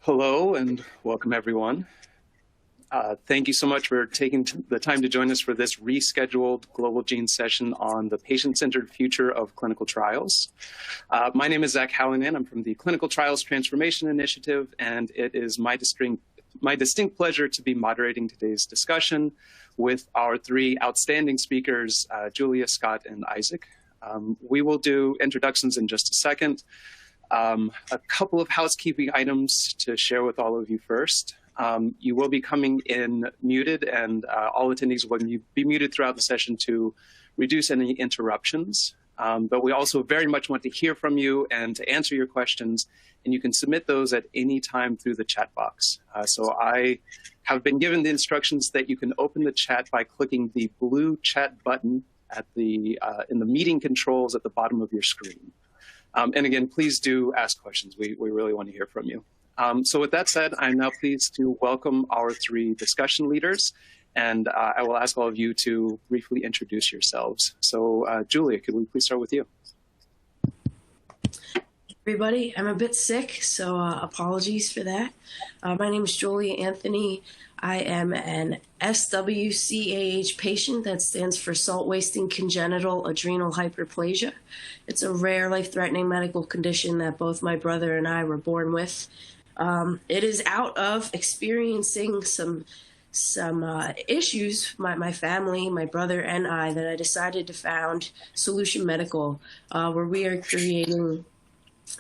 Hello and welcome everyone. Thank you so much for taking the time to join us for this rescheduled Global Gene session on the patient-centered future of clinical trials. My name is Zach Hallinan. I'm from the Clinical Trials Transformation Initiative, and it is my distinct pleasure to be moderating today's discussion with our three outstanding speakers, Julia, Scott, and Isaac. We will do introductions in just a second. A couple of housekeeping items to share with all of you first. You will be coming in muted, and all attendees will be muted throughout the session to reduce any interruptions. But we also very much want to hear from you and to answer your questions, and you can submit those at any time through the chat box. So I have been given the instructions that you can open the chat by clicking the blue chat button at in the meeting controls at the bottom of your screen. And again, please do ask questions. We really want to hear from you. So with that said, I'm now pleased to welcome our three discussion leaders, and I will ask all of you to briefly introduce yourselves. So Julia, could we please start with you? Everybody, I'm a bit sick, so apologies for that. My name is Julia Anthony. I am an SWCAH patient. That stands for salt-wasting congenital adrenal hyperplasia. It's a rare, life-threatening medical condition that both my brother and I were born with. It is out of experiencing some issues, my family, my brother, and I, that I decided to found Solution Medical, where we are creating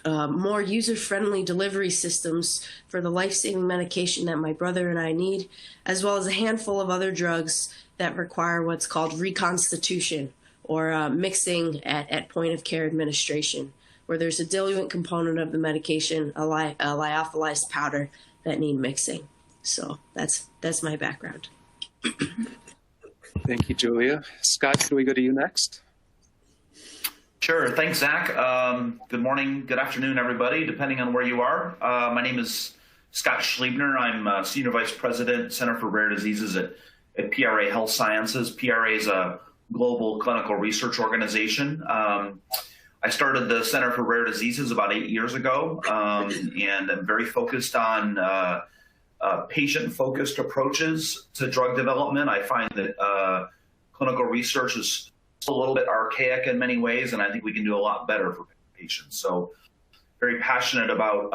more user-friendly delivery systems for the life-saving medication that my brother and I need, as well as a handful of other drugs that require what's called reconstitution, or mixing at point-of-care administration, where there's a diluent component of the medication, a lyophilized powder, that need mixing. So that's my background. Thank you, Julia. Scott, can we go to you next? Sure. Thanks, Zach. Good morning, good afternoon, everybody, depending on where you are. My name is Scott Schliebner. I'm Senior Vice President, Center for Rare Diseases at PRA Health Sciences. PRA is a global clinical research organization. I started the Center for Rare Diseases about 8 years ago, and I'm very focused on patient-focused approaches to drug development. I find that clinical research is a little bit archaic in many ways, and I think we can do a lot better for patients. So very passionate about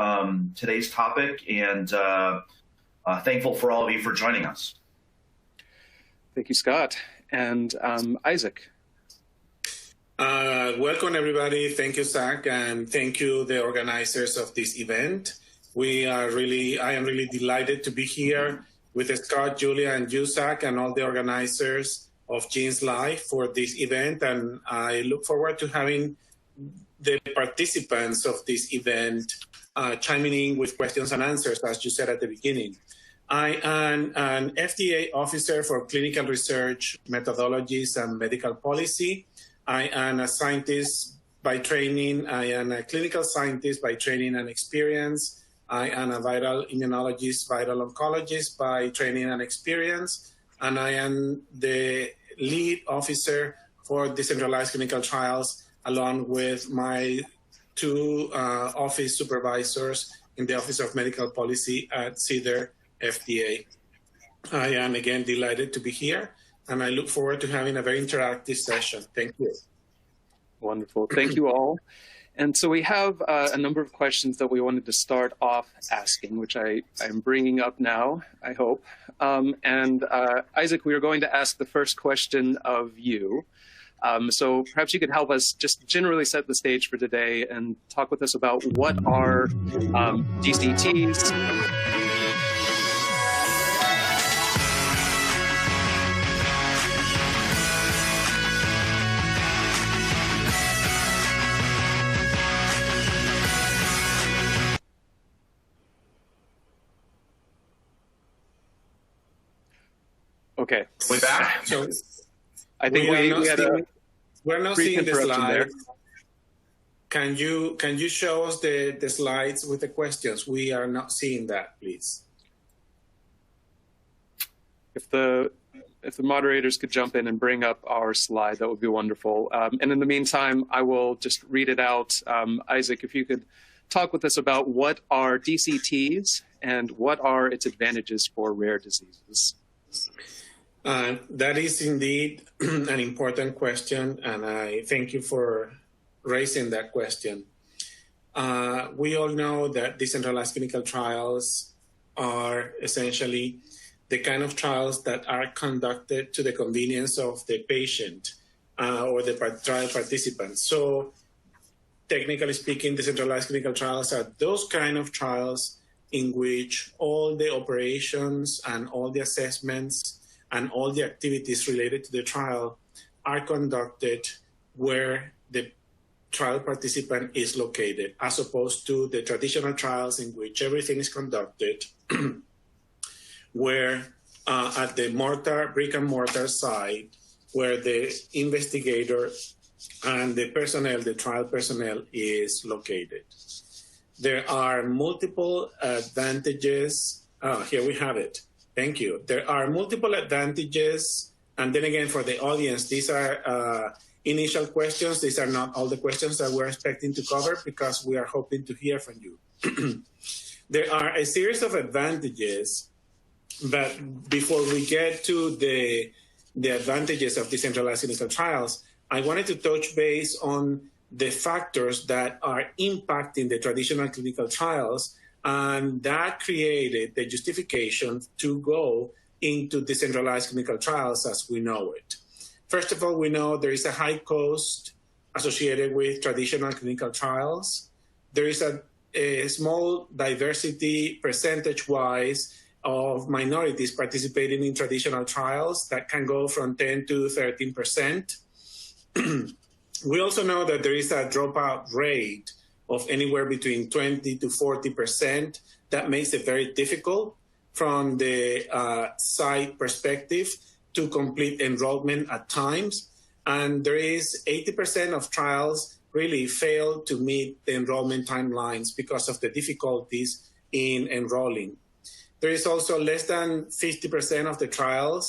today's topic, and thankful for all of you for joining us. Thank you, Scott. And Isaac. Welcome, everybody. Thank you, Zach, and thank you, the organizers of this event. I am really delighted to be here with Scott, Julia, and you, Zach, and all the organizers of Genes Live for this event, and I look forward to having the participants of this event chiming in with questions and answers, as you said at the beginning. I am an FDA officer for clinical research, methodologies, and medical policy. I am a scientist by training. I am a clinical scientist by training and experience. I am a viral immunologist, viral oncologist by training and experience. And I am the lead officer for Decentralized Clinical Trials, along with my two office supervisors in the Office of Medical Policy at CDER FDA. I am again delighted to be here, and I look forward to having a very interactive session. Thank you. Wonderful. Thank you all. And so we have a number of questions that we wanted to start off asking, which I'm bringing up now, I hope. Isaac, we are going to ask the first question of you. So perhaps you could help us just generally set the stage for today and talk with us about what are DCTs. Okay. Way back. So I think we're not seeing the slides. Can you show us the slides with the questions? We are not seeing that, please. If the moderators could jump in and bring up our slide, that would be wonderful. And in the meantime, I will just read it out. Isaac, if you could talk with us about what are DCTs and what are its advantages for rare diseases? That is indeed an important question, and I thank you for raising that question. We all know that decentralized clinical trials are essentially the kind of trials that are conducted to the convenience of the patient or the trial participants. So technically speaking, decentralized clinical trials are those kind of trials in which all the operations and all the assessments and all the activities related to the trial are conducted where the trial participant is located, as opposed to the traditional trials in which everything is conducted where at the brick and mortar site, where the investigator and the personnel, the trial personnel, is located. There are multiple advantages. Here we have it. Thank you. There are multiple advantages. And then again, for the audience, these are initial questions. These are not all the questions that we're expecting to cover because we are hoping to hear from you. There are a series of advantages, but before we get to the advantages of decentralized clinical trials, I wanted to touch base on the factors that are impacting the traditional clinical trials, and that created the justification to go into decentralized clinical trials as we know it. First of all, we know there is a high cost associated with traditional clinical trials. There is a small diversity percentage-wise of minorities participating in traditional trials that can go from 10 to 13%. We also know that there is a dropout rate of anywhere between 20 to 40%. That makes it very difficult from the site perspective to complete enrollment at times. And there is 80% of trials really fail to meet the enrollment timelines because of the difficulties in enrolling. There is also less than 50% of the trial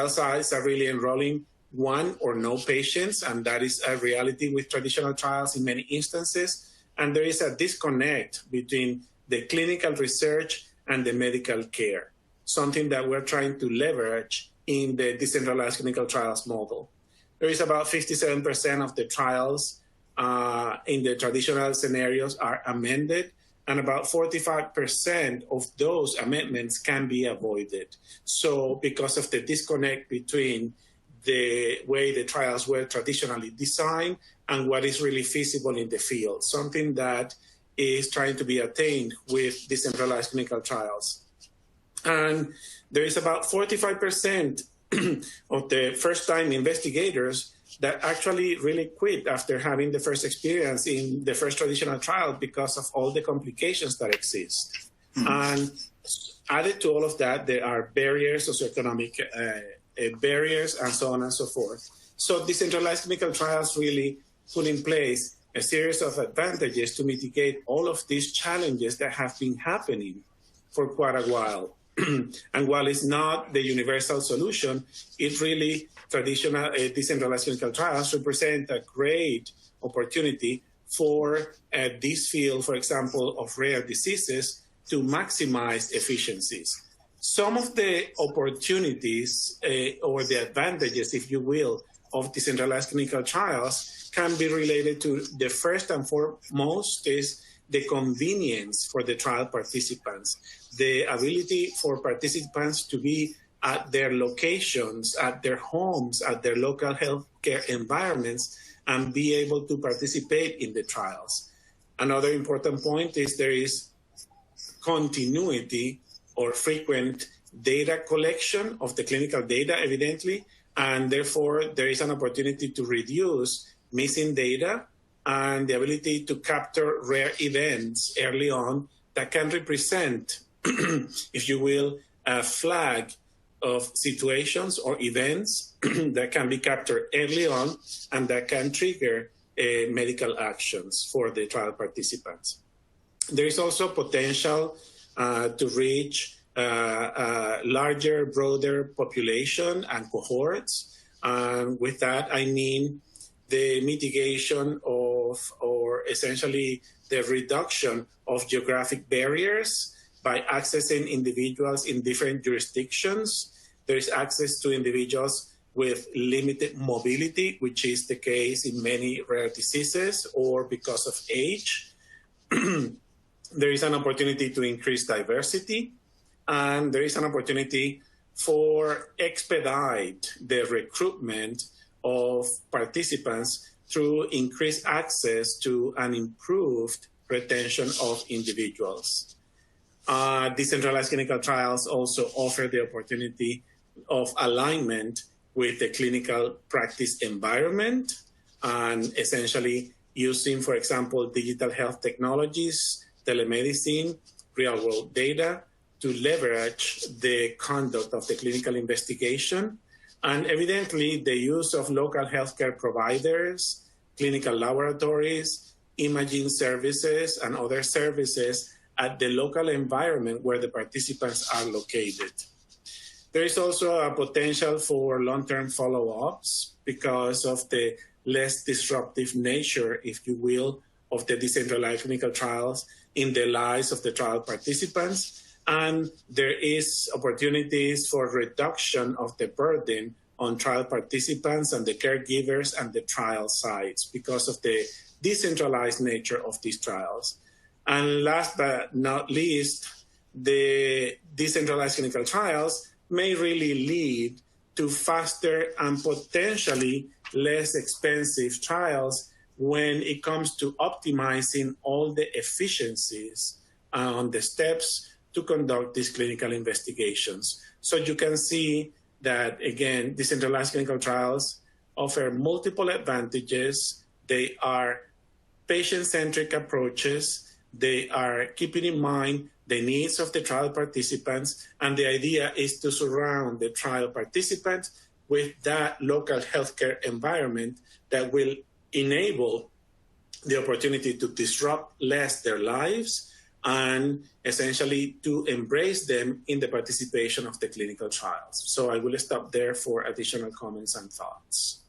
sites are really enrolling one or no patients, and that is a reality with traditional trials in many instances. And there is a disconnect between the clinical research and the medical care, something that we're trying to leverage in the decentralized clinical trials model. There is about 57% of the trials in the traditional scenarios are amended, and about 45% of those amendments can be avoided. So because of the disconnect between the way the trials were traditionally designed and what is really feasible in the field, something that is trying to be attained with decentralized clinical trials. And there is about 45% of the first-time investigators that actually really quit after having the first experience in the first traditional trial because of all the complications that exist. And added to all of that, there are barriers, socioeconomic barriers, and so on and so forth. So decentralized clinical trials really put in place a series of advantages to mitigate all of these challenges that have been happening for quite a while. And while it's not the universal solution, it really, traditional decentralized clinical trials represent a great opportunity for this field, for example, of rare diseases to maximize efficiencies. Some of the opportunities or the advantages, if you will, of decentralized clinical trials can be related to the first and foremost is the convenience for the trial participants, the ability for participants to be at their locations, at their homes, at their local healthcare environments, and be able to participate in the trials. Another important point is there is continuity or frequent data collection of the clinical data, evidently, and therefore there is an opportunity to reduce missing data and the ability to capture rare events early on that can represent, if you will, a flag of situations or events that can be captured early on and that can trigger medical actions for the trial participants. There is also potential to reach a larger, broader population and cohorts. With that, I mean the mitigation of, or essentially the reduction of geographic barriers by accessing individuals in different jurisdictions. There is access to individuals with limited mobility, which is the case in many rare diseases or because of age. There is an opportunity to increase diversity, and there is an opportunity for expedite the recruitment of participants through increased access to an improved retention of individuals. Decentralized clinical trials also offer the opportunity of alignment with the clinical practice environment and essentially using, for example, digital health technologies, telemedicine, real-world data to leverage the conduct of the clinical investigation, and evidently the use of local healthcare providers, clinical laboratories, imaging services, and other services at the local environment where the participants are located. There is also a potential for long-term follow-ups because of the less disruptive nature, if you will, of the decentralized clinical trials in the lives of the trial participants. And there is opportunities for reduction of the burden on trial participants and the caregivers and the trial sites because of the decentralized nature of these trials. And last but not least, the decentralized clinical trials may really lead to faster and potentially less expensive trials when it comes to optimizing all the efficiencies on the steps to conduct these clinical investigations. So you can see that, again, decentralized clinical trials offer multiple advantages. They are patient-centric approaches. They are keeping in mind the needs of the trial participants, and the idea is to surround the trial participants with that local healthcare environment that will enable the opportunity to disrupt less their lives and essentially to embrace them in the participation of the clinical trials. So I will stop there for additional comments and thoughts.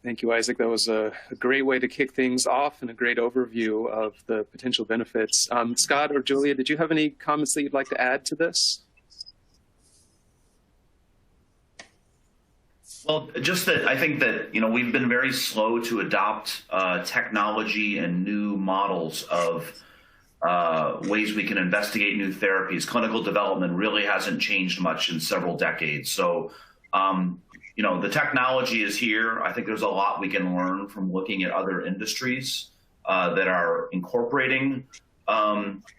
Thank you, Isaac. That was a great way to kick things off and a great overview of the potential benefits. Scott or Julia, did you have any comments that you'd like to add to this? Well, just that I think that, we've been very slow to adopt technology and new models of ways we can investigate new therapies. Clinical development really hasn't changed much in several decades. So, the technology is here. I think there's a lot we can learn from looking at other industries that are incorporating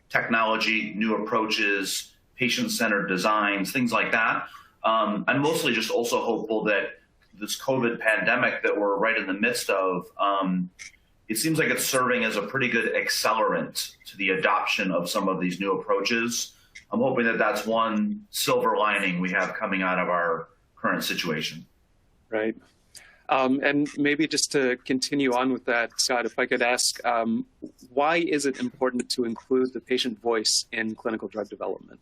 technology, new approaches, patient-centered designs, things like that. I'm mostly just also hopeful that this COVID pandemic that we're right in the midst of, it seems like it's serving as a pretty good accelerant to the adoption of some of these new approaches. I'm hoping that that's one silver lining we have coming out of our current situation. Right. And maybe just to continue on with that, Scott, if I could ask, why is it important to include the patient voice in clinical drug development?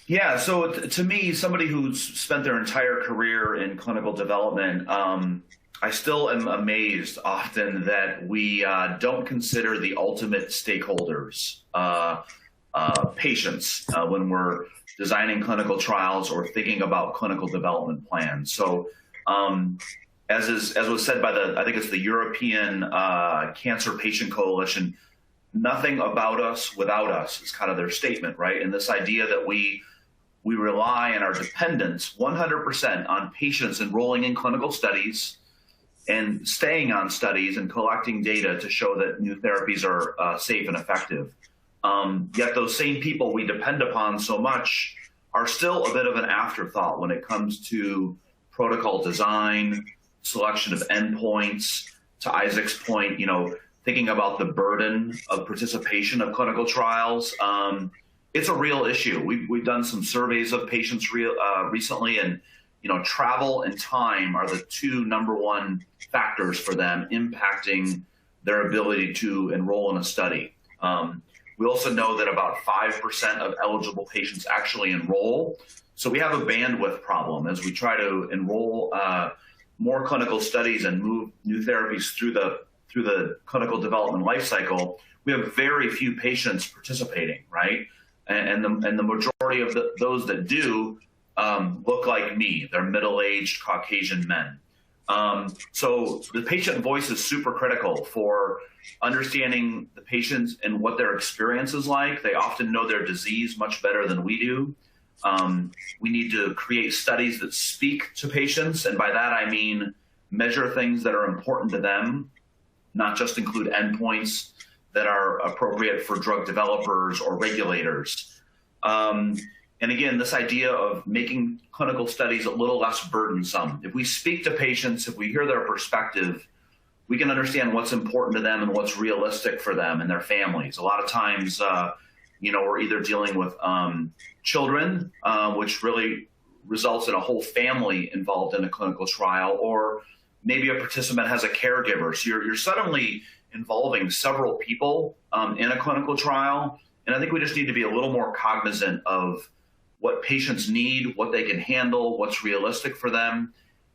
Yeah, so to me, somebody who's spent their entire career in clinical development, I still am amazed often that we don't consider the ultimate stakeholders, patients, when we're designing clinical trials or thinking about clinical development plans. So as was said by I think it's the European Cancer Patient Coalition, nothing about us without us is kind of their statement, right? And this idea that we rely on our dependence 100% on patients enrolling in clinical studies and staying on studies and collecting data to show that new therapies are safe and effective. Yet those same people we depend upon so much are still a bit of an afterthought when it comes to protocol design, selection of endpoints. To Isaac's point, thinking about the burden of participation of clinical trials, it's a real issue. We've done some surveys of patients recently, and travel and time are the two #1 factors for them impacting their ability to enroll in a study. We also know that about 5% of eligible patients actually enroll. So we have a bandwidth problem as we try to enroll more clinical studies and move new therapies through the through the clinical development life cycle, we have very few patients participating, right? And the majority of those that do look like me. They're middle-aged Caucasian men. So the patient voice is super critical for understanding the patients and what their experience is like. They often know their disease much better than we do. We need to create studies that speak to patients, and by that I mean measure things that are important to them, not just include endpoints that are appropriate for drug developers or regulators. And again, this idea of making clinical studies a little less burdensome. If we speak to patients, if we hear their perspective, we can understand what's important to them and what's realistic for them and their families. A lot of times, we're either dealing with children, which really results in a whole family involved in a clinical trial, or maybe a participant has a caregiver. So you're suddenly involving several people in a clinical trial. And I think we just need to be a little more cognizant of what patients need, what they can handle, what's realistic for them,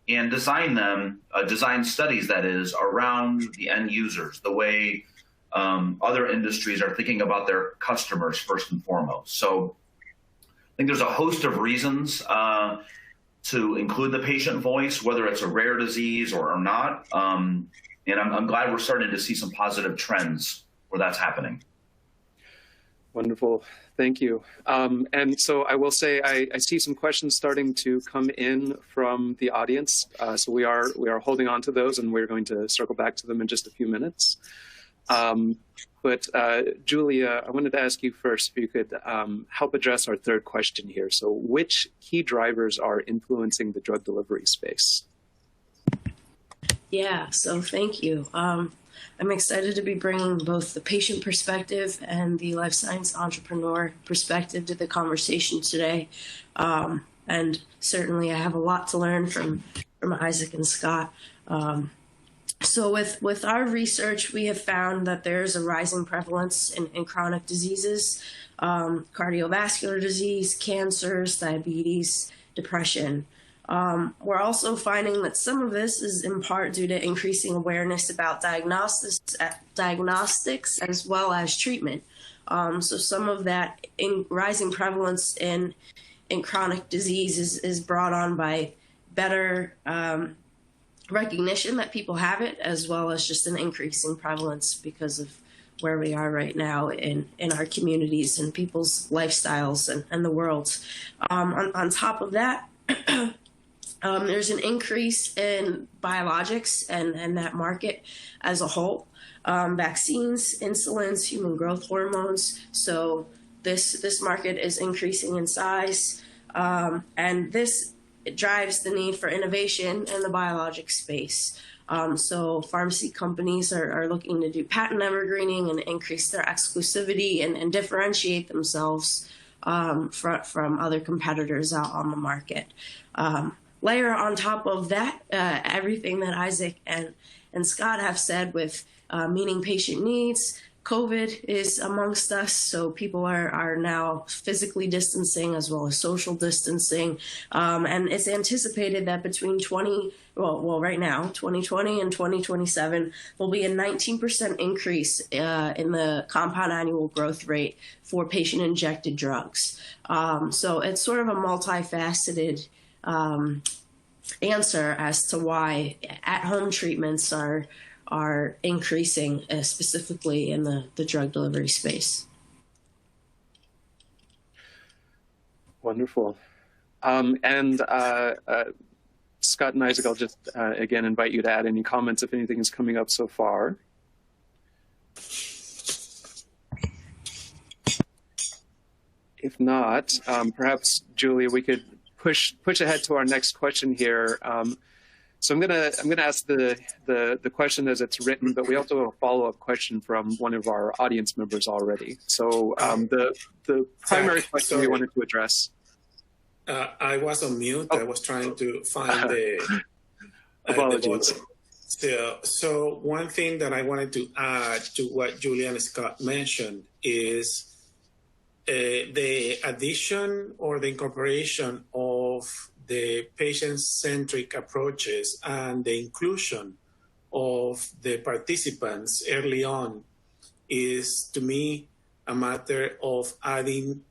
and design studies, that is, around the end users, the way other industries are thinking about their customers first and foremost. So I think there's a host of reasons to include the patient voice, whether it's a rare disease or not. And I'm glad we're starting to see some positive trends where that's happening. Wonderful. Thank you. And so I will say I see some questions starting to come in from the audience. So we are holding on to those, and we're going to circle back to them in just a few minutes. But Julia, I wanted to ask you first if you could help address our third question here. So which key drivers are influencing the drug delivery space? Yeah, so thank you. I'm excited to be bringing both the patient perspective and the life science entrepreneur perspective to the conversation today. And certainly I have a lot to learn from Isaac and Scott. So with our research, we have found that there's a rising prevalence in chronic diseases, cardiovascular disease, cancers, diabetes, depression. We're also finding that some of this is in part due to increasing awareness about diagnostics as well as treatment. So some of that rising prevalence in chronic disease is brought on by better recognition that people have it, as well as just an increasing prevalence because of where we are right now in our communities and people's lifestyles and the world. On top of that, there's an increase in biologics and that market as a whole. Vaccines, insulins, human growth hormones. So this market is increasing in size, and this drives the need for innovation in the biologic space. So pharmacy companies are looking to do patent evergreening and increase their exclusivity and differentiate themselves from other competitors out on the market. Layer on top of that, everything that Isaac and Scott have said with meeting patient needs. COVID is amongst us, so people are now physically distancing as well as social distancing. And it's anticipated that between 2020 and 2027, there'll be a 19% increase in the compound annual growth rate for patient-injected drugs. So it's sort of a multifaceted answer as to why at-home treatments are increasing, specifically in the drug delivery space. Wonderful. Scott and Isaac, I'll just again invite you to add any comments if anything is coming up so far. If not, perhaps Julia, we could push ahead to our next question here. So I'm gonna ask the question as it's written, but we also have a follow-up question from one of our audience members already. So the primary question we wanted to address. I was on mute. I was trying to find the apologies. So one thing that I wanted to add to what Julia and Scott mentioned is the addition or the incorporation of the patient-centric approaches and the inclusion of the participants early on is, to me, a matter of adding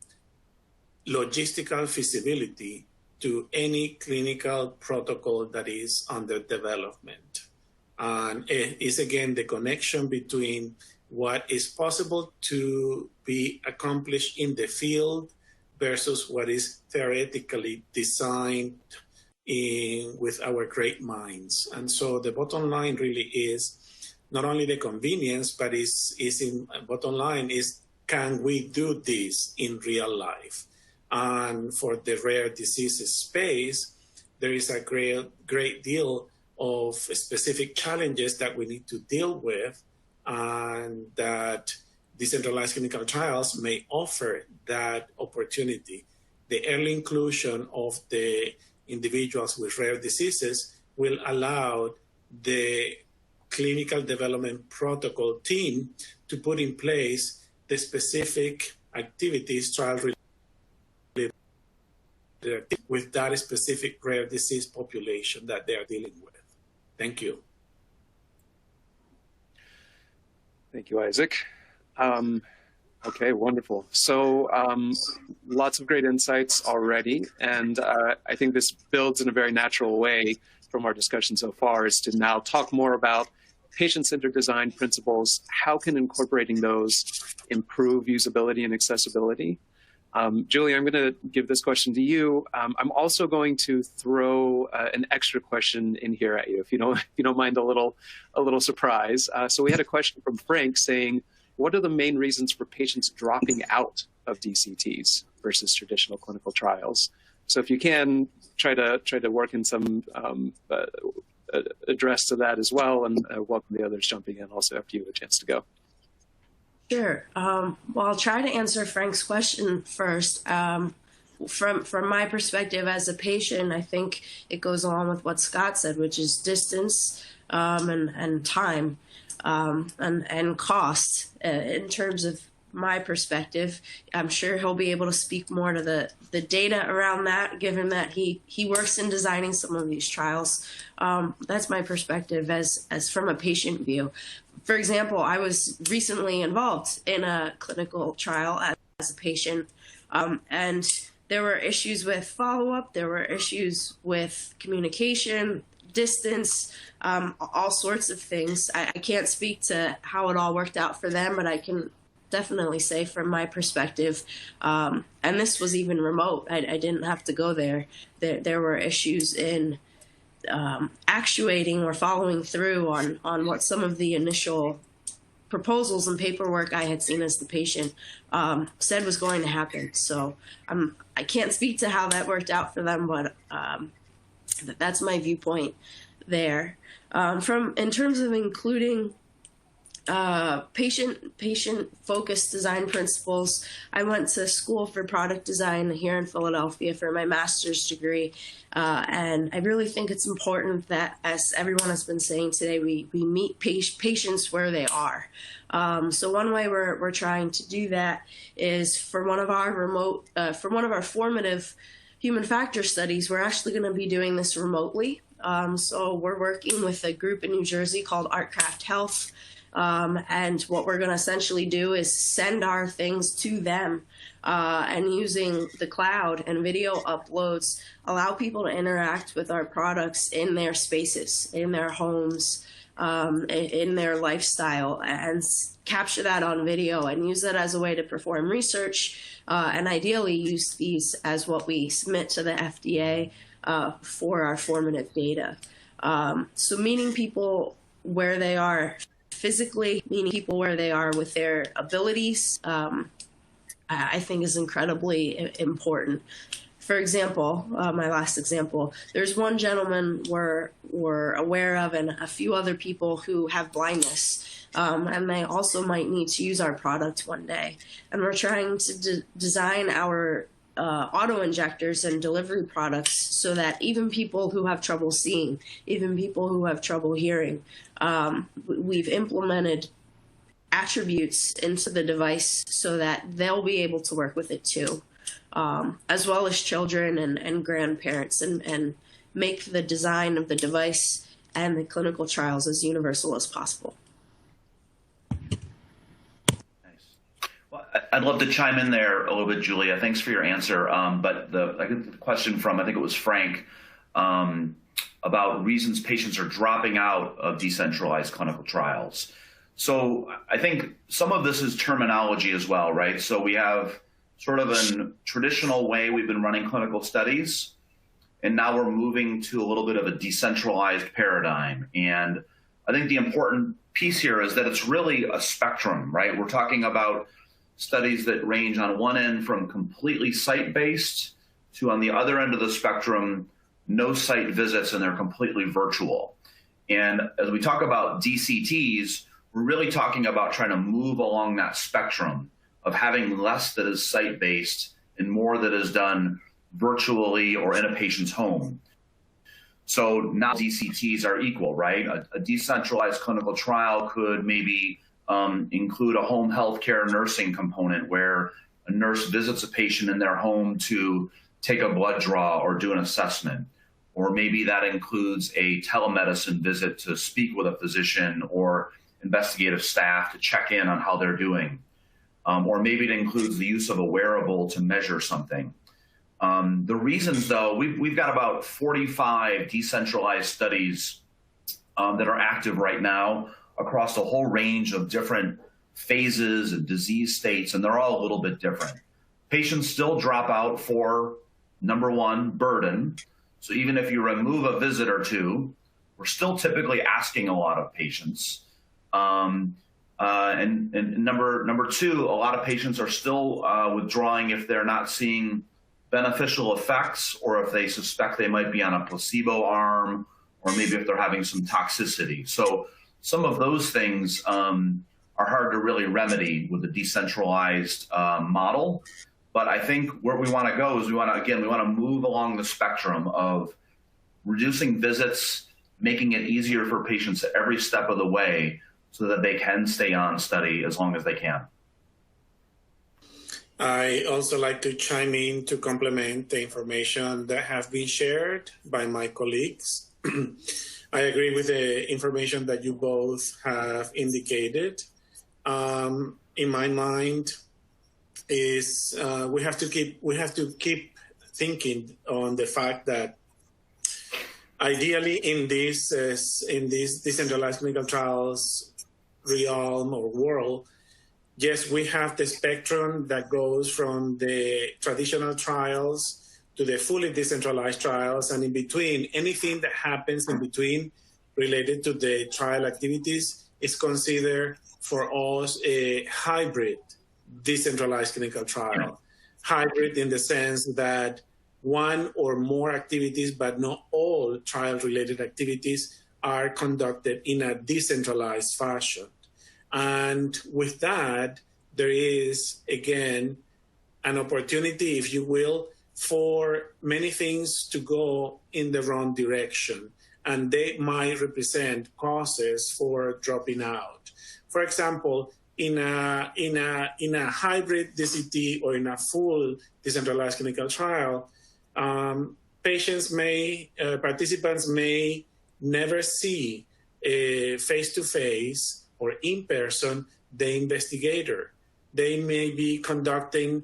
logistical feasibility to any clinical protocol that is under development. And it is, again, the connection between what is possible to be accomplished in the field versus what is theoretically designed with our great minds. And so the bottom line really is not only the convenience, but bottom line is, can we do this in real life? And for the rare diseases space, there is a great deal of specific challenges that we need to deal with, and that decentralized clinical trials may offer that opportunity. The early inclusion of the individuals with rare diseases will allow the clinical development protocol team to put in place the specific activities, trial related with that specific rare disease population that they are dealing with. Thank you. Thank you, Isaac. Okay, wonderful. So lots of great insights already. And I think this builds in a very natural way from our discussion so far, is to now talk more about patient-centered design principles. How can incorporating those improve usability and accessibility? Julie, I'm going to give this question to you. I'm also going to throw an extra question in here at you, if you don't mind a little surprise. So we had a question from Frank saying, what are the main reasons for patients dropping out of DCTs versus traditional clinical trials? So if you can try to work in some address to that as well, and welcome the others jumping in also after you have a chance to go. Sure. Well, I'll try to answer Frank's question first. From my perspective as a patient, I think it goes along with what Scott said, which is distance and time and cost. In terms of my perspective, I'm sure he'll be able to speak more to the data around that, given that he works in designing some of these trials. That's my perspective as from a patient view. For example, I was recently involved in a clinical trial as a patient, and there were issues with follow-up, there were issues with communication, distance, all sorts of things. I can't speak to how it all worked out for them, but I can definitely say from my perspective, and this was even remote, I didn't have to go there. There were issues in actuating or following through on what some of the initial proposals and paperwork I had seen as the patient said was going to happen. So I can't speak to how that worked out for them, but that's my viewpoint there. In terms of including patient-focused design principles, I went to school for product design here in Philadelphia for my master's degree, and I really think it's important that, as everyone has been saying today, we meet patients where they are. So one way we're trying to do that is for one of our formative human factor studies, we're actually going to be doing this remotely. So we're working with a group in New Jersey called Artcraft Health. And what we're going to essentially do is send our things to them, and using the cloud and video uploads, allow people to interact with our products in their spaces, in their homes, in their lifestyle, and capture that on video and use that as a way to perform research, and ideally use these as what we submit to the FDA for our formative data. So meeting people where they are physically, meeting people where they are with their abilities, I think is incredibly important. For example, my last example, there's one gentleman we're aware of and a few other people who have blindness, and they also might need to use our product one day. And we're trying to design our auto-injectors and delivery products so that even people who have trouble seeing, even people who have trouble hearing, we've implemented attributes into the device so that they'll be able to work with it too, as well as children and grandparents, and make the design of the device and the clinical trials as universal as possible. I'd love to chime in there a little bit, Julia. Thanks for your answer. But the question from, I think it was Frank, about reasons patients are dropping out of decentralized clinical trials. So I think some of this is terminology as well, right? So we have sort of a traditional way we've been running clinical studies, and now we're moving to a little bit of a decentralized paradigm. And I think the important piece here is that it's really a spectrum, right? We're talking about studies that range on one end from completely site-based to on the other end of the spectrum, no site visits and they're completely virtual. And as we talk about DCTs, we're really talking about trying to move along that spectrum of having less that is site-based and more that is done virtually or in a patient's home. So now DCTs are equal, right? A decentralized clinical trial could maybe include a home healthcare nursing component where a nurse visits a patient in their home to take a blood draw or do an assessment. Or maybe that includes a telemedicine visit to speak with a physician or investigative staff to check in on how they're doing. Or maybe it includes the use of a wearable to measure something. The reasons, though, we've got about 45 decentralized studies that are active right now across a whole range of different phases and disease states, and they're all a little bit different. Patients still drop out for, number one, burden. So even if you remove a visit or two, we're still typically asking a lot of patients. And number two, a lot of patients are still withdrawing if they're not seeing beneficial effects or if they suspect they might be on a placebo arm or maybe if they're having some toxicity. So some of those things are hard to really remedy with a decentralized model. But I think where we want to go is we want to move along the spectrum of reducing visits, making it easier for patients at every step of the way so that they can stay on study as long as they can. I also like to chime in to complement the information that have been shared by my colleagues. I agree with the information that you both have indicated. In my mind, is we have to keep thinking on the fact that ideally in this decentralized clinical trials realm or world, yes, we have the spectrum that goes from the traditional trials to the fully decentralized trials, and in between, anything that happens in between related to the trial activities is considered for us a hybrid decentralized clinical trial. Hybrid in the sense that one or more activities, but not all trial-related activities, are conducted in a decentralized fashion. And with that, there is, again, an opportunity, if you will, for many things to go in the wrong direction, and they might represent causes for dropping out. For example, in a hybrid DCT or in a full decentralized clinical trial, participants may never see face-to-face or in person the investigator. They may be conducting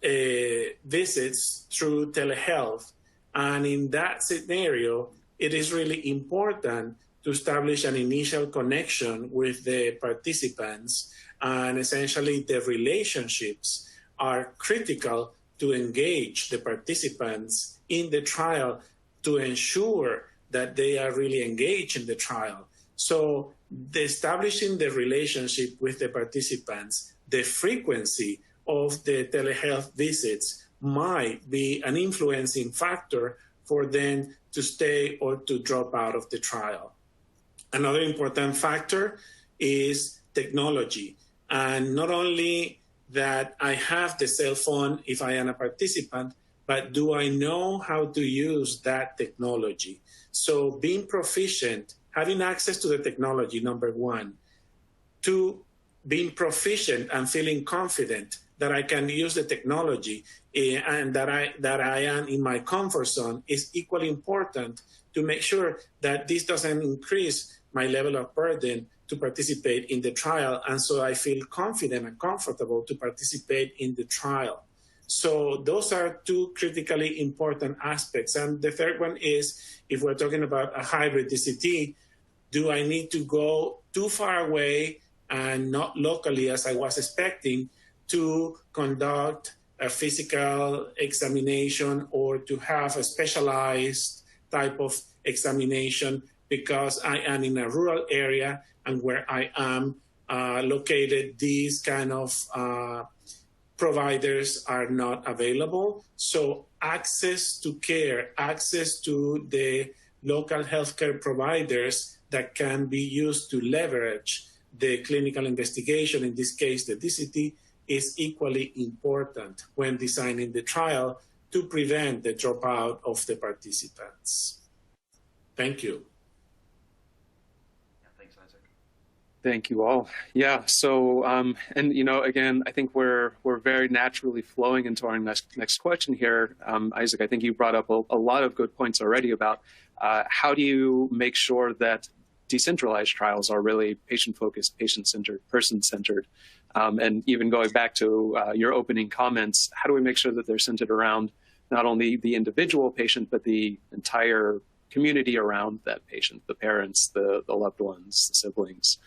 visits through telehealth. And in that scenario, it is really important to establish an initial connection with the participants. And essentially, the relationships are critical to engage the participants in the trial to ensure that they are really engaged in the trial. So establishing the relationship with the participants, the frequency of the telehealth visits might be an influencing factor for them to stay or to drop out of the trial. Another important factor is technology. And not only that I have the cell phone if I am a participant, but do I know how to use that technology? So being proficient, having access to the technology, number one. Two, being proficient and feeling confident that I can use the technology and that I am in my comfort zone is equally important to make sure that this doesn't increase my level of burden to participate in the trial. And so I feel confident and comfortable to participate in the trial. So those are two critically important aspects. And the third one is, if we're talking about a hybrid DCT, do I need to go too far away and not locally as I was expecting to conduct a physical examination or to have a specialized type of examination because I am in a rural area and where I am located, these kind of providers are not available. So access to care, access to the local healthcare providers that can be used to leverage the clinical investigation, in this case, the DCT, is equally important when designing the trial to prevent the dropout of the participants. Thank you. Yeah, thanks, Isaac. Thank you all. Yeah. So, and again, I think we're very naturally flowing into our next question here. Isaac, I think you brought up a lot of good points already about how do you make sure that decentralized trials are really patient-focused, patient-centered, person-centered, and even going back to your opening comments, how do we make sure that they're centered around not only the individual patient, but the entire community around that patient, the parents, the loved ones, the siblings.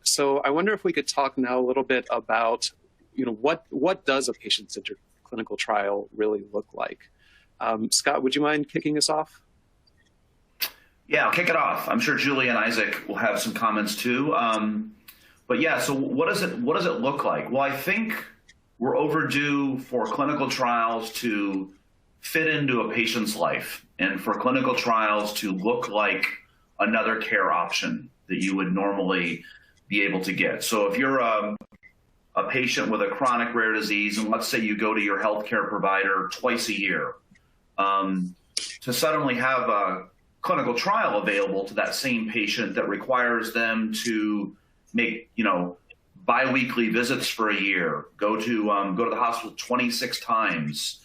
So I wonder if we could talk now a little bit about, what does a patient-centered clinical trial really look like? Scott, would you mind kicking us off? Yeah, I'll kick it off. I'm sure Julie and Isaac will have some comments too. But yeah, so what does it look like? Well, I think we're overdue for clinical trials to fit into a patient's life and for clinical trials to look like another care option that you would normally be able to get. So if you're a patient with a chronic rare disease, and let's say you go to your healthcare provider twice a year, to suddenly have a clinical trial available to that same patient that requires them to make, biweekly visits for a year, go to the hospital 26 times,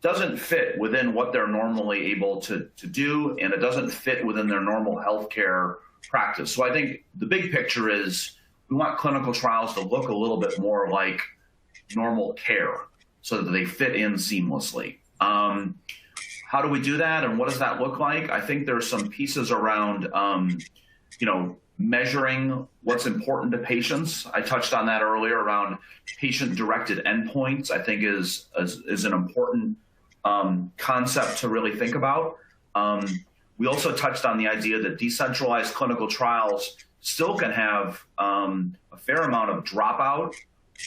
doesn't fit within what they're normally able to do, and it doesn't fit within their normal healthcare practice. So I think the big picture is we want clinical trials to look a little bit more like normal care so that they fit in seamlessly. How do we do that, and what does that look like? I think there's some pieces around, measuring what's important to patients. I touched on that earlier around patient-directed endpoints. I think is an important concept to really think about. We also touched on the idea that decentralized clinical trials still can have a fair amount of dropout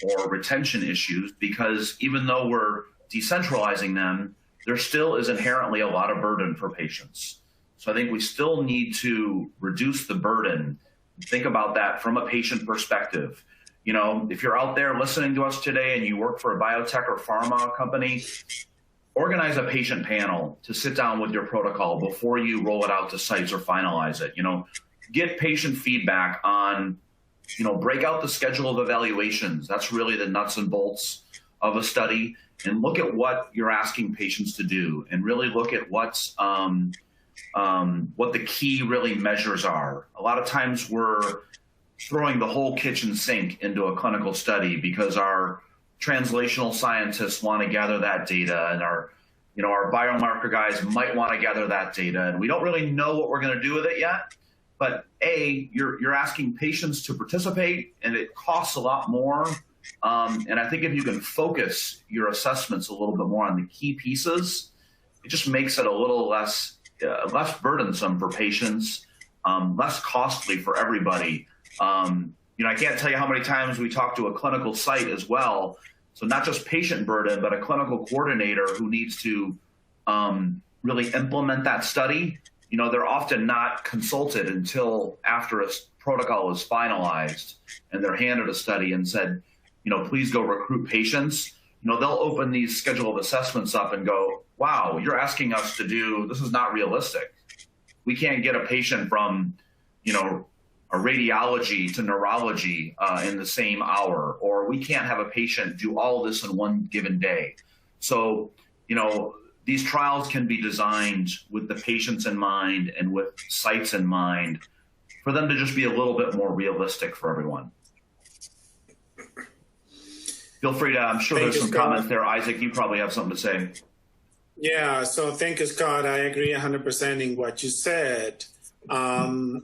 or retention issues because even though we're decentralizing them, there still is inherently a lot of burden for patients. So I think we still need to reduce the burden. Think about that from a patient perspective. If you're out there listening to us today and you work for a biotech or pharma company, organize a patient panel to sit down with your protocol before you roll it out to sites or finalize it. Get patient feedback on, break out the schedule of evaluations. That's really the nuts and bolts of a study, and look at what you're asking patients to do and really look at what's what the key really measures are. A lot of times we're throwing the whole kitchen sink into a clinical study because our translational scientists want to gather that data, and our biomarker guys might want to gather that data, and we don't really know what we're going to do with it yet. But you're asking patients to participate, and it costs a lot more. And I think if you can focus your assessments a little bit more on the key pieces, it just makes it a little less burdensome for patients, less costly for everybody. I can't tell you how many times we talk to a clinical site as well. So not just patient burden, but a clinical coordinator who needs to really implement that study. They're often not consulted until after a protocol is finalized and they're handed a study and said, please go recruit patients. They'll open these schedule of assessments up and go, wow, you're asking us to do, this is not realistic. We can't get a patient from, a radiology to neurology in the same hour, or we can't have a patient do all this in one given day. So, these trials can be designed with the patients in mind and with sites in mind for them to just be a little bit more realistic for everyone. Feel free to, I'm sure there's some comments there. Isaac, you probably have something to say. Yeah, so thank you, Scott. I agree 100% in what you said. In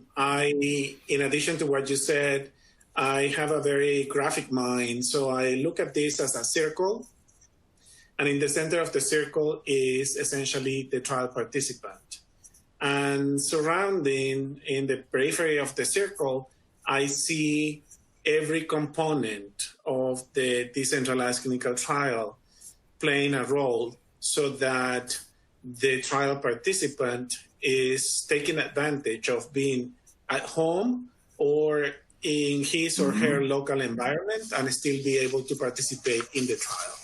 addition to what you said, I have a very graphic mind. So I look at this as a circle. And in the center of the circle is essentially the trial participant. And surrounding in the periphery of the circle, I see every component of the decentralized clinical trial playing a role so that the trial participant is taking advantage of being at home or in his or her local environment and still be able to participate in the trial.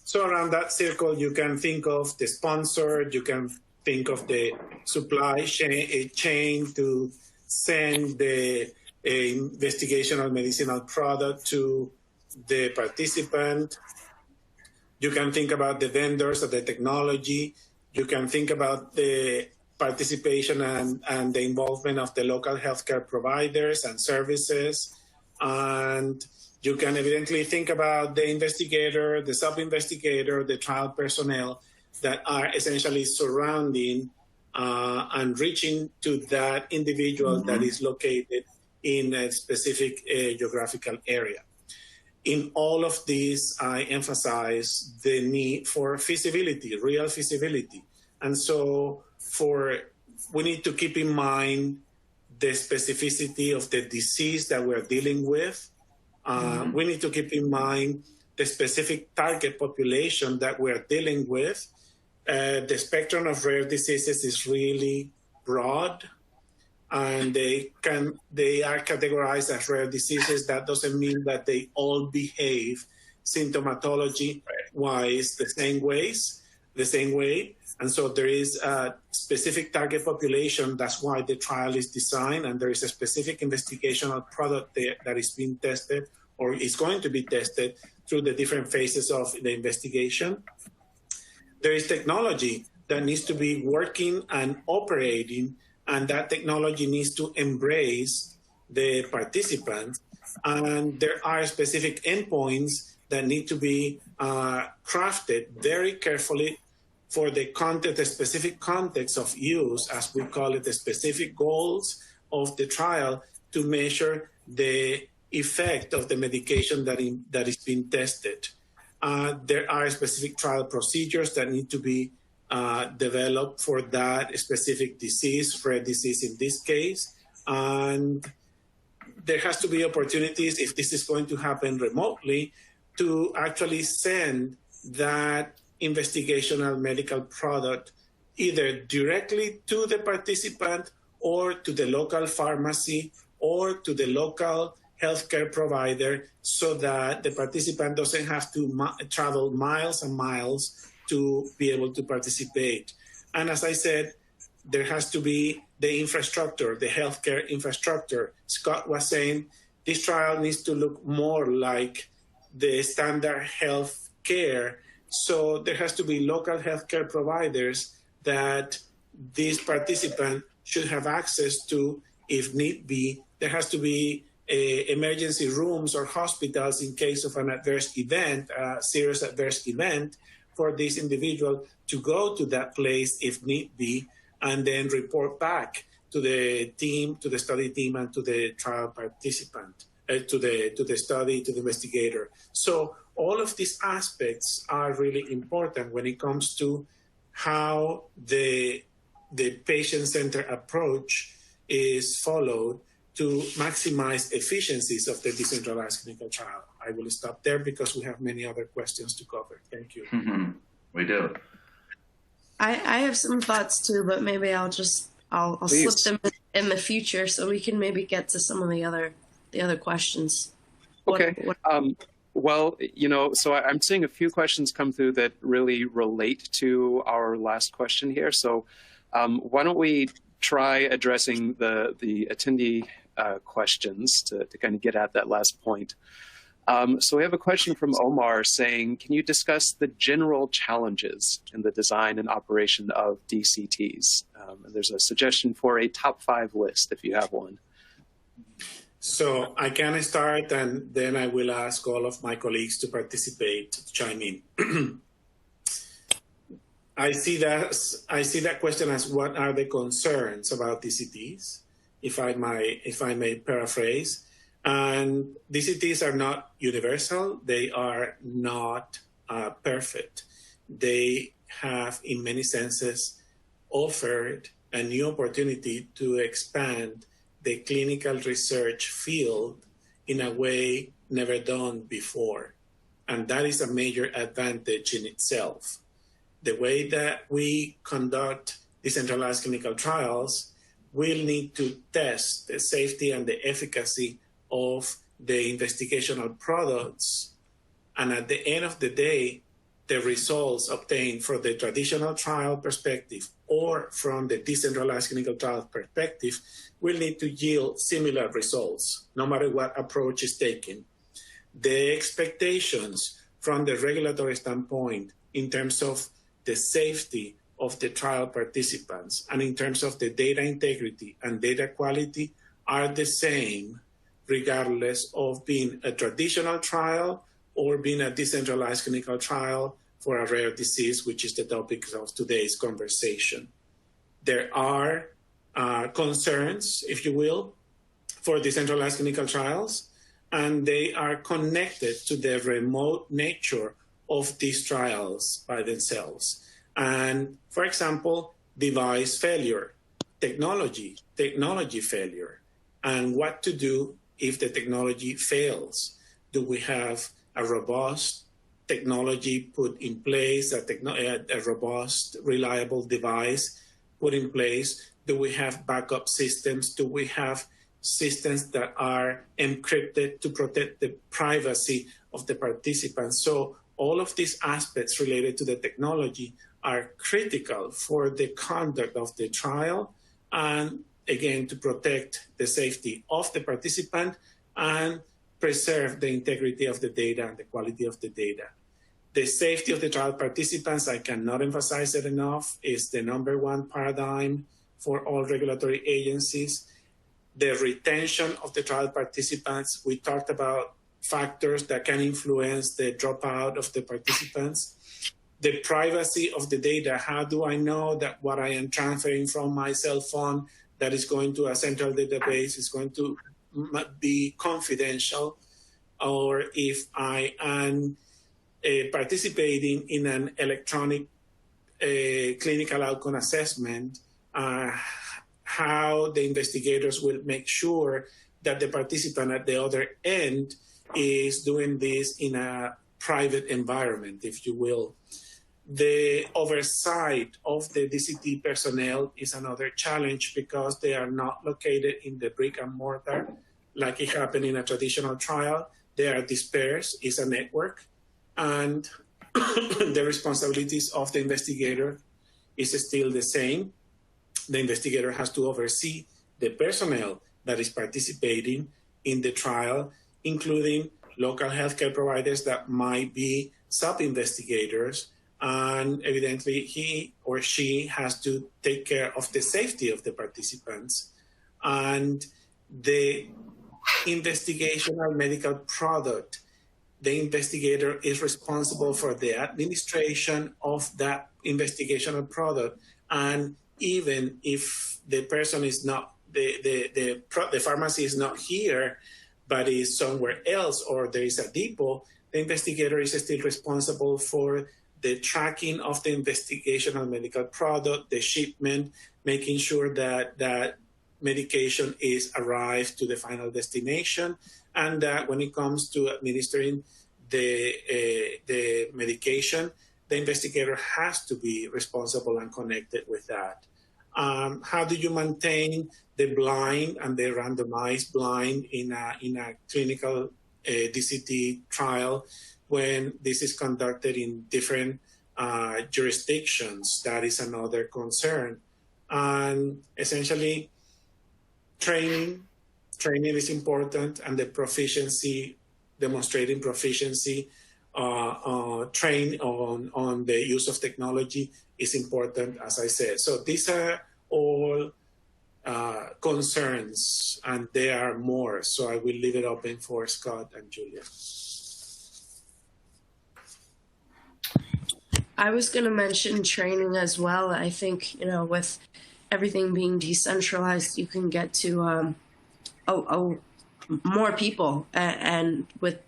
So around that circle, you can think of the sponsor, you can think of the supply chain to send the investigational medicinal product to the participant. You can think about the vendors of the technology. You can think about the participation and the involvement of the local healthcare providers and services. And you can evidently think about the investigator, the sub-investigator, the trial personnel that are essentially surrounding and reaching to that individual that is located in a specific geographical area. In all of these, I emphasize the need for feasibility, real feasibility. And so we need to keep in mind the specificity of the disease that we're dealing with. We need to keep in mind the specific target population that we're dealing with. The spectrum of rare diseases is really broad, and they are categorized as rare diseases. That doesn't mean that they all behave symptomatology-wise the same way. And so there is a specific target population. That's why the trial is designed, and there is a specific investigational product that is being tested or is going to be tested through the different phases of the investigation. There is technology that needs to be working and operating, and that technology needs to embrace the participants. And there are specific endpoints that need to be crafted very carefully for the specific context of use, as we call it, the specific goals of the trial to measure the effect of the medication that is being tested. There are specific trial procedures that need to be developed for that specific disease, rare disease in this case. And there has to be opportunities, if this is going to happen remotely, to actually send that investigational medical product either directly to the participant or to the local pharmacy or to the local healthcare provider, so that the participant doesn't have to travel miles and miles to be able to participate. And as I said, there has to be the infrastructure, the healthcare infrastructure. Scott was saying this trial needs to look more like the standard health care. So there has to be local healthcare providers that this participant should have access to if need be. There has to be emergency rooms or hospitals in case of an adverse event, a serious adverse event, for this individual to go to that place if need be, and then report back to the team, to the study team, and to the trial participant, to the study, to the investigator. So all of these aspects are really important when it comes to how the patient-centered approach is followed to maximize efficiencies of the decentralized clinical trial. I will stop there because we have many other questions to cover. Thank you. We do. I have some thoughts too, but maybe I'll slip them in the future so we can maybe get to some of the other questions. Okay. Well, so I'm seeing a few questions come through that really relate to our last question here. So why don't we try addressing the attendee questions to kind of get at that last point. So we have a question from Omar saying, can you discuss the general challenges in the design and operation of DCTs? And there's a suggestion for a top 5 list if you have one. So I can start, and then I will ask all of my colleagues to participate, to chime in. I see that question as what are the concerns about DCTs, if I may paraphrase. And DCTs are not universal. They are not perfect. They have, in many senses, offered a new opportunity to expand the clinical research field in a way never done before. And that is a major advantage in itself. The way that we conduct decentralized clinical trials will need to test the safety and the efficacy of the investigational products. And at the end of the day, the results obtained from the traditional trial perspective or from the decentralized clinical trial perspective will need to yield similar results, no matter what approach is taken. The expectations from the regulatory standpoint in terms of the safety of the trial participants and in terms of the data integrity and data quality are the same regardless of being a traditional trial or being a decentralized clinical trial for a rare disease, which is the topic of today's conversation. There are concerns, if you will, for decentralized clinical trials, and they are connected to the remote nature of these trials by themselves. And for example, device failure, technology failure, and what to do if the technology fails. Do we have a robust technology put in place, a robust, reliable device put in place? Do we have backup systems? Do we have systems that are encrypted to protect the privacy of the participants? So all of these aspects related to the technology are critical for the conduct of the trial and, again, to protect the safety of the participant and preserve the integrity of the data and the quality of the data. The safety of the trial participants, I cannot emphasize it enough, is the #1 paradigm for all regulatory agencies. The retention of the trial participants, we talked about factors that can influence the dropout of the participants. The privacy of the data, how do I know that what I am transferring from my cell phone that is going to a central database is going to be confidential? Or if I am participating in an electronic clinical outcome assessment, how the investigators will make sure that the participant at the other end is doing this in a private environment, if you will. The oversight of the DCT personnel is another challenge because they are not located in the brick and mortar like it happened in a traditional trial. They are dispersed, it's a network, and the responsibilities of the investigator is still the same. The investigator has to oversee the personnel that is participating in the trial, including local healthcare providers that might be sub-investigators, and evidently he or she has to take care of the safety of the participants. And the investigational medical product, the investigator is responsible for the administration of that investigational product. And even if the person is not, the pharmacy is not here, but is somewhere else, or there is a depot, the investigator is still responsible for the tracking of the investigational medical product, the shipment, making sure that that medication is arrived to the final destination, and that when it comes to administering the medication, the investigator has to be responsible and connected with that. How do you maintain the blind and the randomized blind in a clinical DCT trial when this is conducted in different jurisdictions? That is another concern. And essentially, training is important, and the proficiency demonstrating proficiency, train on the use of technology is important, as I said. So these are all concerns, and there are more. So I will leave it open for Scott and Julia. I was going to mention training as well. I think, with everything being decentralized, you can get to more people, and with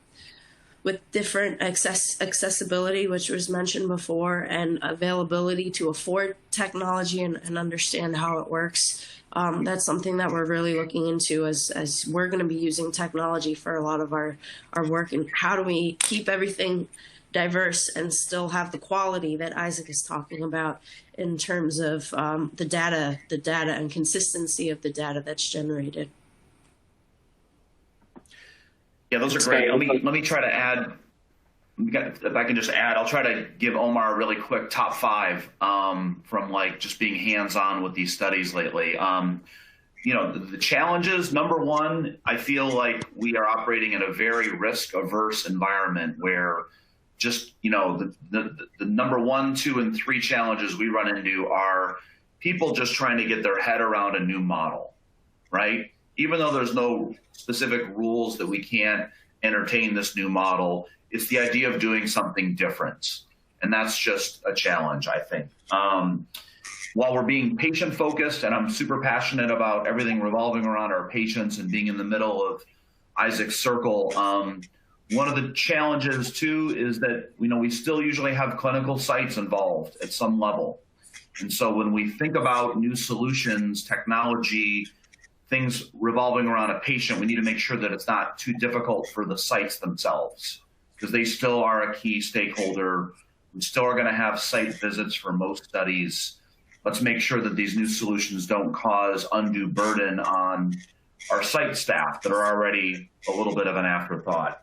different accessibility, which was mentioned before, and availability to afford technology and understand how it works. That's something that we're really looking into as we're going to be using technology for a lot of our work. And how do we keep everything diverse and still have the quality that Isaac is talking about in terms of the data and consistency of the data that's generated. Yeah, those are great. Let me try to add. If I can just add, I'll try to give Omar a really quick top 5 from like just being hands-on with these studies lately. The challenges, number one, I feel like we are operating in a very risk-averse environment where just, the number 1, 2, and 3 challenges we run into are people just trying to get their head around a new model, right? Even though there's no specific rules that we can't entertain this new model, it's the idea of doing something different. And that's just a challenge, I think. While we're being patient-focused, and I'm super passionate about everything revolving around our patients and being in the middle of Isaac's circle, one of the challenges, too, is that we still usually have clinical sites involved at some level. And so when we think about new solutions, technology, things revolving around a patient, we need to make sure that it's not too difficult for the sites themselves, because they still are a key stakeholder. We still are going to have site visits for most studies. Let's make sure that these new solutions don't cause undue burden on our site staff that are already a little bit of an afterthought.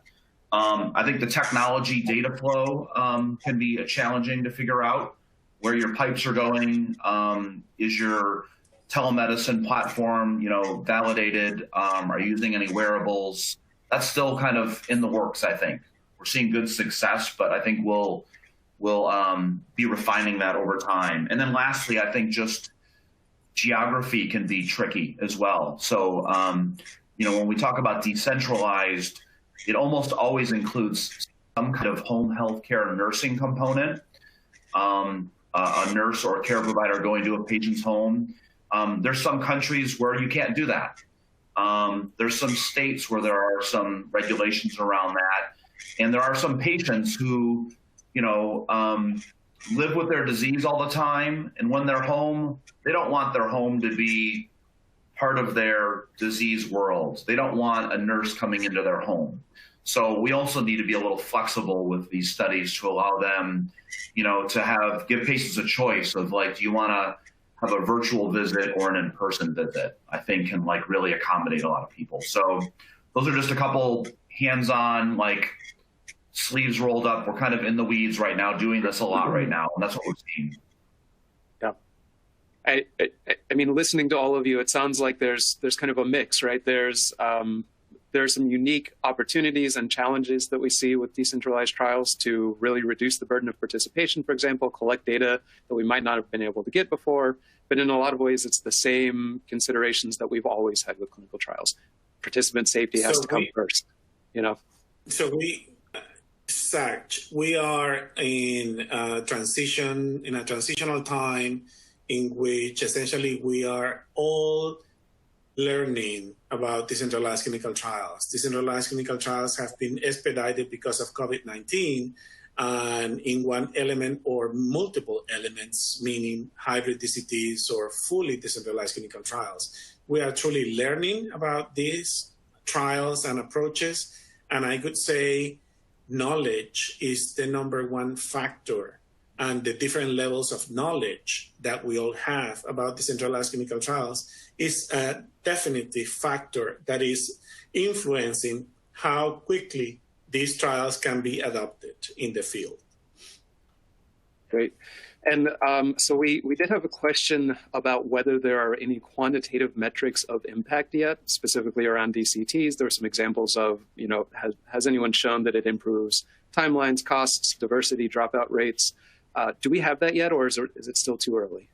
I think the technology data flow can be challenging to figure out where your pipes are going. Is your telemedicine platform, validated? Are you using any wearables? That's still kind of in the works, I think. We're seeing good success, but I think we'll be refining that over time. And then lastly, I think just geography can be tricky as well. So, when we talk about decentralized, it almost always includes some kind of home healthcare nursing component, a nurse or a care provider going to a patient's home. There's some countries where you can't do that. There's some states where there are some regulations around that. And there are some patients who, live with their disease all the time. And when they're home, they don't want their home to be part of their disease world. They don't want a nurse coming into their home. So we also need to be a little flexible with these studies to allow them, to give patients a choice of do you want to have a virtual visit or an in-person visit, I think can really accommodate a lot of people. So those are just a couple hands-on, sleeves rolled up. We're kind of in the weeds right now, doing this a lot right now, and that's what we're seeing. Yeah. I mean, listening to all of you, it sounds like there's kind of a mix, right? There's some unique opportunities and challenges that we see with decentralized trials to really reduce the burden of participation, for example, collect data that we might not have been able to get before. But in a lot of ways, it's the same considerations that we've always had with clinical trials. Participant safety has to come first, So we are in a transitional time in which essentially we are all learning about decentralized clinical trials. Decentralized clinical trials have been expedited because of COVID-19, and in one element or multiple elements, meaning hybrid Dcts or fully decentralized clinical trials. We are truly learning about these trials and approaches, and I could say knowledge is the number one factor, and the different levels of knowledge that we all have about decentralized clinical trials is a definitive factor that is influencing how quickly these trials can be adopted in the field. Great. And so we did have a question about whether there are any quantitative metrics of impact yet, specifically around DCTs. There were some examples of, has anyone shown that it improves timelines, costs, diversity, dropout rates? Do we have that yet, or is it still too early?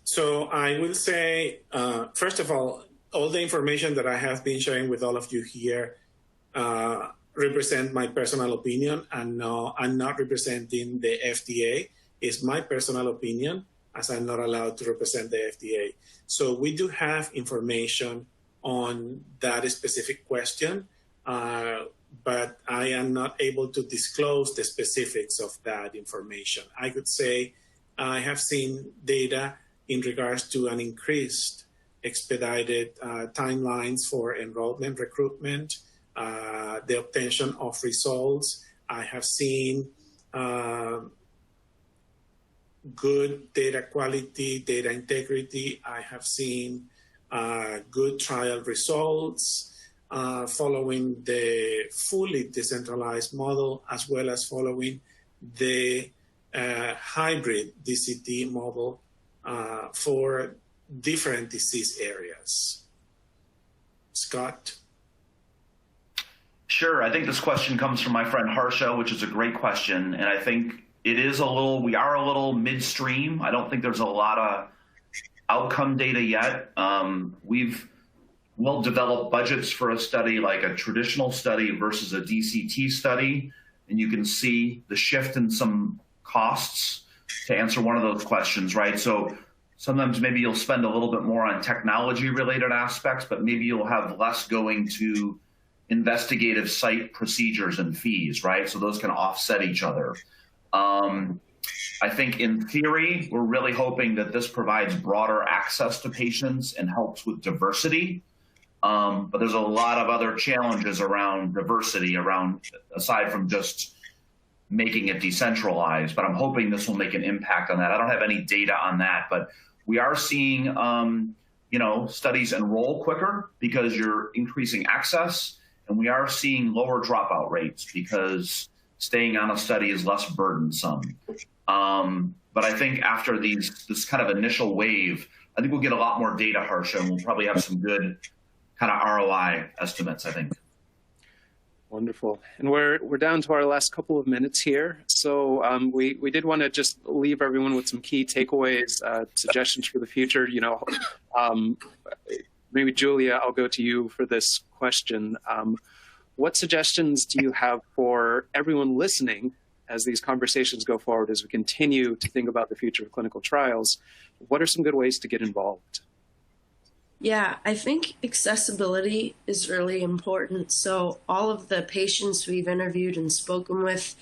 So I will say, first of all the information that I have been sharing with all of you here represent my personal opinion, and no, I'm not representing the FDA. It's my personal opinion, as I'm not allowed to represent the FDA. So we do have information on that specific question, but I am not able to disclose the specifics of that information. I could say I have seen data in regards to an increased expedited timelines for enrollment, recruitment, the obtention of results. I have seen good data quality, data integrity. I have seen good trial results following the fully decentralized model, as well as following the hybrid DCT model for different disease areas. Scott? Sure. I think this question comes from my friend Harsha, which is a great question. And I think we are a little midstream. I don't think there's a lot of outcome data yet. We'll develop budgets for a study like a traditional study versus a DCT study. And you can see the shift in some costs to answer one of those questions, right? So sometimes maybe you'll spend a little bit more on technology related aspects, but maybe you'll have less going to investigative site procedures and fees, right? So those can offset each other. I think in theory, we're really hoping that this provides broader access to patients and helps with diversity. But there's a lot of other challenges around diversity, aside from just making it decentralized. But I'm hoping this will make an impact on that. I don't have any data on that, but we are seeing studies enroll quicker because you're increasing access. And we are seeing lower dropout rates because staying on a study is less burdensome. But I think after this kind of initial wave, I think we'll get a lot more data, Harsha, and we'll probably have some good kind of ROI estimates, I think. Wonderful. And we're down to our last couple of minutes here. So we did want to just leave everyone with some key takeaways, suggestions for the future. Maybe Julia, I'll go to you for this question. What suggestions do you have for everyone listening as these conversations go forward, as we continue to think about the future of clinical trials? What are some good ways to get involved? Yeah, I think accessibility is really important. So all of the patients we've interviewed and spoken with,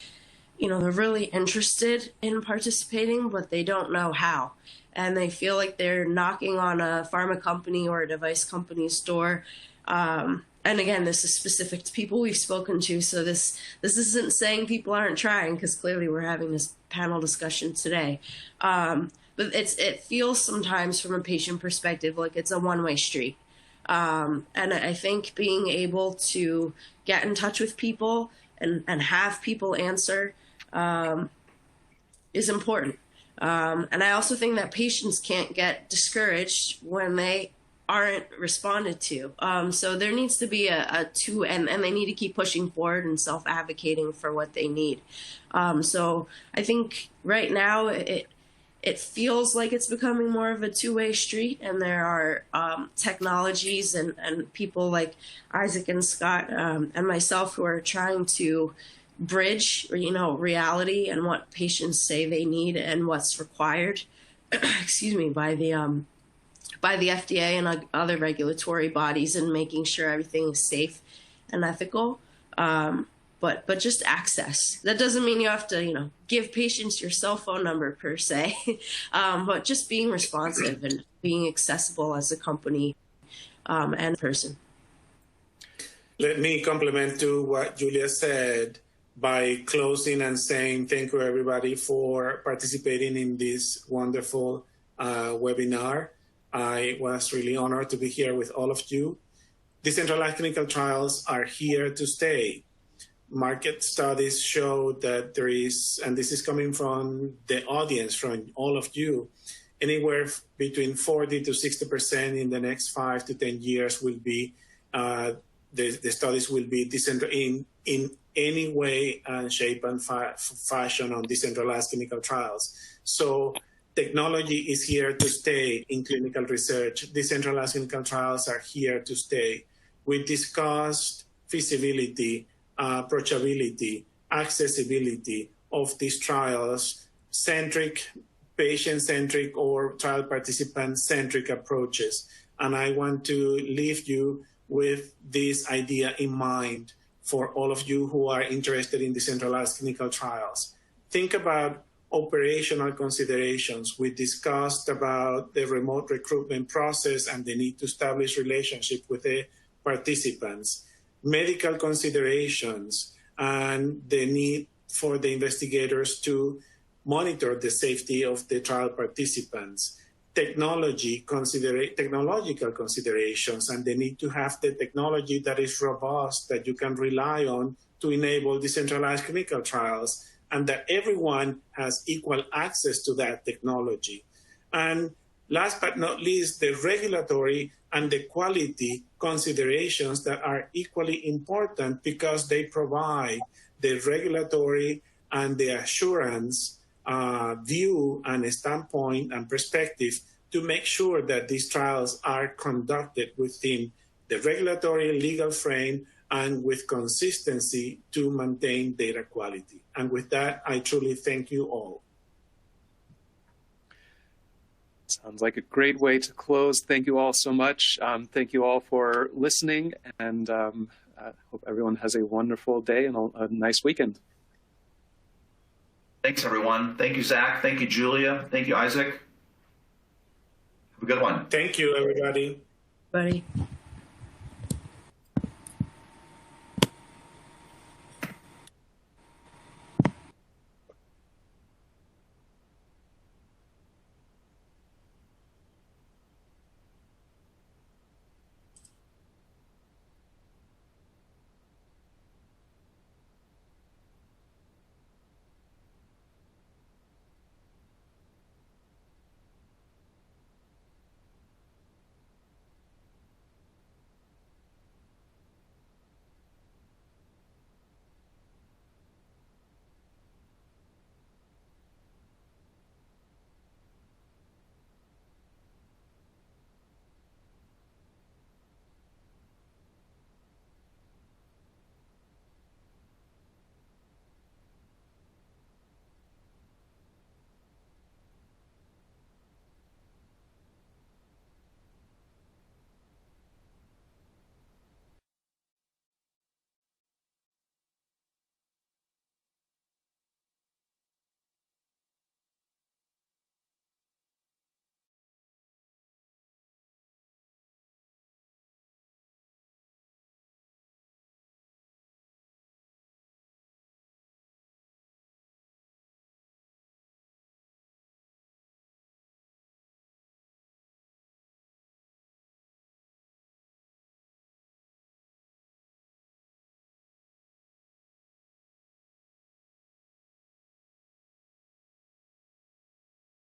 they're really interested in participating, but they don't know how. And they feel like they're knocking on a pharma company or a device company's door. And again, this is specific to people we've spoken to. So this isn't saying people aren't trying, because clearly we're having this panel discussion today. But it feels sometimes from a patient perspective like it's a one-way street. And I think being able to get in touch with people and have people answer is important. And I also think that patients can't get discouraged when they aren't responded to. So there needs to be a two, and they need to keep pushing forward and self-advocating for what they need. So I think right now it feels like it's becoming more of a two-way street, and there are technologies and people like Isaac and Scott and myself who are trying to bridge, reality and what patients say they need and what's required, by the FDA and other regulatory bodies, and making sure everything is safe and ethical. But just access. That doesn't mean you have to, give patients your cell phone number per se, but just being responsive and being accessible as a company and person. Let me complement to what Julia said by closing and saying thank you, everybody, for participating in this wonderful webinar. I was really honored to be here with all of you. Decentralized clinical trials are here to stay. market studies show that there is, and this is coming from the audience, from all of you, anywhere between 40 to 60% in the next 5 to 10 years will be, the studies will be in any way and shape and fashion on decentralized clinical trials. So technology is here to stay in clinical research. Decentralized clinical trials are here to stay. We discussed feasibility, approachability, accessibility of these trials, patient-centric or trial participant-centric approaches. And I want to leave you with this idea in mind for all of you who are interested in decentralized clinical trials. Think about operational considerations. We discussed about the remote recruitment process and the need to establish relationship with the participants, medical considerations, and the need for the investigators to monitor the safety of the trial participants, technological considerations, and the need to have the technology that is robust, that you can rely on to enable decentralized clinical trials, and that everyone has equal access to that technology. And last but not least, the regulatory and the quality considerations that are equally important because they provide the regulatory and the assurance view and a standpoint and perspective to make sure that these trials are conducted within the regulatory legal frame and with consistency to maintain data quality. And with that, I truly thank you all. Sounds like a great way to close. Thank you all so much. Thank you all for listening, and I hope everyone has a wonderful day and a nice weekend. Thanks, everyone. Thank you, Zach. Thank you, Julia. Thank you, Isaac. Have a good one. Thank you, everybody. Buddy.